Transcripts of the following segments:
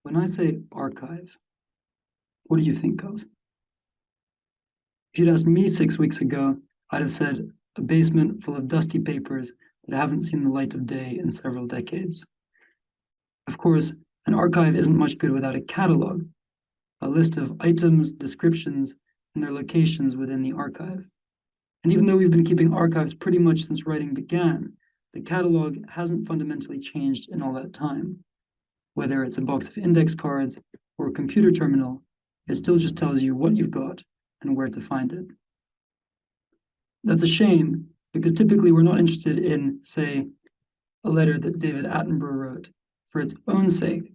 When I say archive, what do you think of? If you'd asked me 6 weeks ago, I'd have said a basement full of dusty papers that haven't seen the light of day in several decades. Of course, an archive isn't much good without a catalog, a list of items, descriptions, and their locations within the archive. And even though we've been keeping archives pretty much since writing began, the catalog hasn't fundamentally changed in all that time. Whether it's a box of index cards or a computer terminal, it still just tells you what you've got and where to find it. That's a shame, because typically we're not interested in, say, a letter that David Attenborough wrote for its own sake.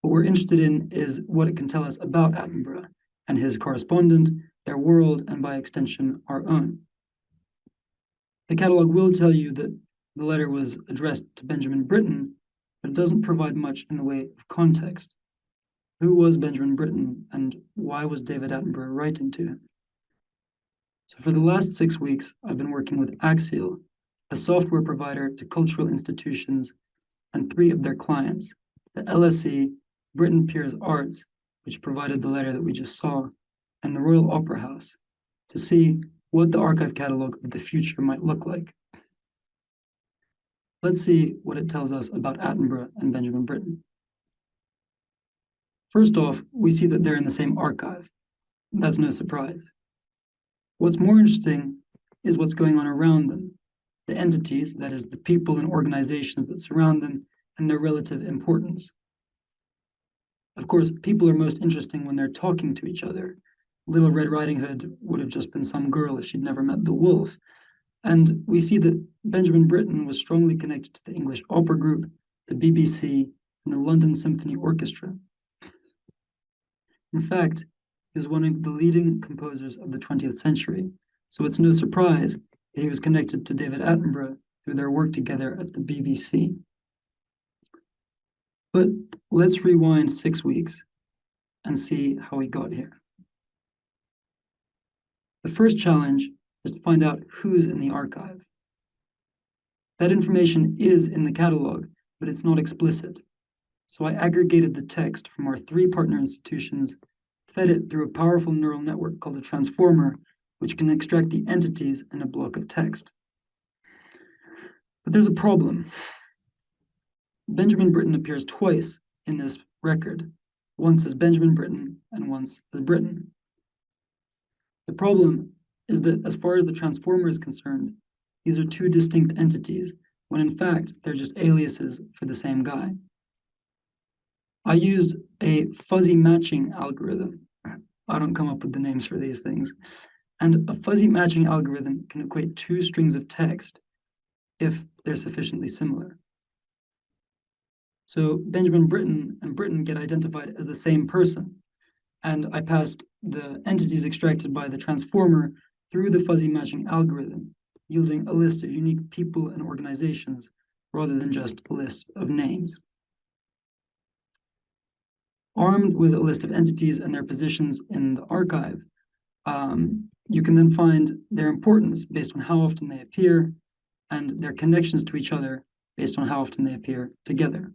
What we're interested in is what it can tell us about Attenborough and his correspondent, their world, and by extension, our own. The catalog will tell you that the letter was addressed to Benjamin Britten, but it doesn't provide much in the way of context. Who was Benjamin Britten, and why was David Attenborough writing to him? So for the last 6 weeks, I've been working with Axiell, a software provider to cultural institutions, and 3 of their clients, the LSE, Britten Pears Arts, which provided the letter that we just saw, and the Royal Opera House, to see what the archive catalog of the future might look like. Let's see what it tells us about Attenborough and Benjamin Britten. First off, we see that they're in the same archive. That's no surprise. What's more interesting is what's going on around them, the entities, that is, the people and organizations that surround them, and their relative importance. Of course, people are most interesting when they're talking to each other. Little Red Riding Hood would have just been some girl if she'd never met the wolf. And we see that Benjamin Britten was strongly connected to the English opera group, the BBC, and the London Symphony Orchestra. In fact, he was one of the leading composers of the 20th century, so it's no surprise that he was connected to David Attenborough through their work together at the BBC. But let's rewind 6 weeks and see how we got here. The first challenge is to find out who's in the archive. That information is in the catalog, but it's not explicit. So I aggregated the text from our 3 partner institutions, fed it through a powerful neural network called a transformer, which can extract the entities in a block of text. But there's a problem. Benjamin Britten appears twice in this record, once as Benjamin Britten and once as Britten. The problem is that as far as the transformer is concerned, these are 2 distinct entities, when in fact they're just aliases for the same guy. I used a fuzzy matching algorithm. I don't come up with the names for these things. And a fuzzy matching algorithm can equate 2 strings of text if they're sufficiently similar. So Benjamin Britten and Britten get identified as the same person. And I passed the entities extracted by the transformer through the fuzzy matching algorithm, yielding a list of unique people and organizations rather than just a list of names. Armed with a list of entities and their positions in the archive, you can then find their importance based on how often they appear and their connections to each other based on how often they appear together.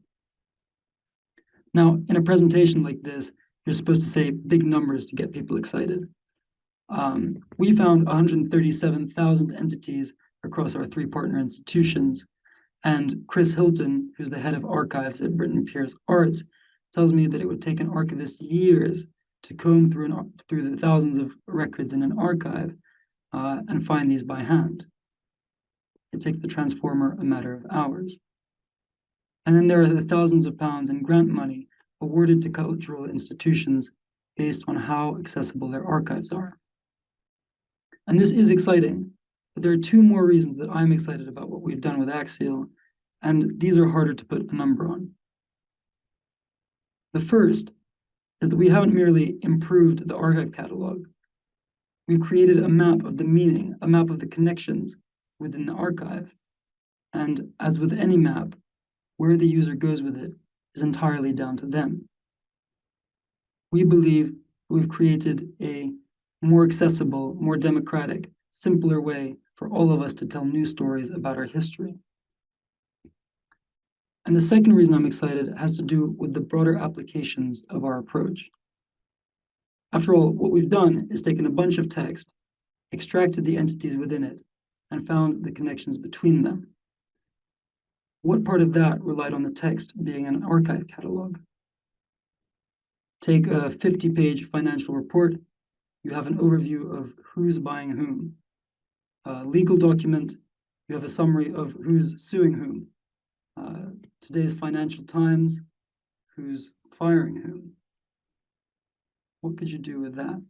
Now, in a presentation like this, you're supposed to say big numbers to get people excited. We found 137,000 entities across our 3 partner institutions, and Chris Hilton, who's the head of archives at Britten Pears Arts, tells me that it would take an archivist years to comb through the thousands of records in an archive and find these by hand. It takes the transformer a matter of hours. And then there are the thousands of pounds in grant money awarded to cultural institutions based on how accessible their archives are. And this is exciting, but there are 2 more reasons that I'm excited about what we've done with Axiell, and these are harder to put a number on. The first is that we haven't merely improved the archive catalog. We've created a map of the meaning, a map of the connections within the archive. And as with any map, where the user goes with it is entirely down to them. We believe we've created a more accessible, more democratic, simpler way for all of us to tell new stories about our history. And the second reason I'm excited has to do with the broader applications of our approach. After all, what we've done is taken a bunch of text, extracted the entities within it, and found the connections between them. What part of that relied on the text being an archive catalog? Take a 50-page financial report. You have an overview of who's buying whom. A legal document, you have a summary of who's suing whom. Today's Financial Times, who's firing whom. What could you do with that?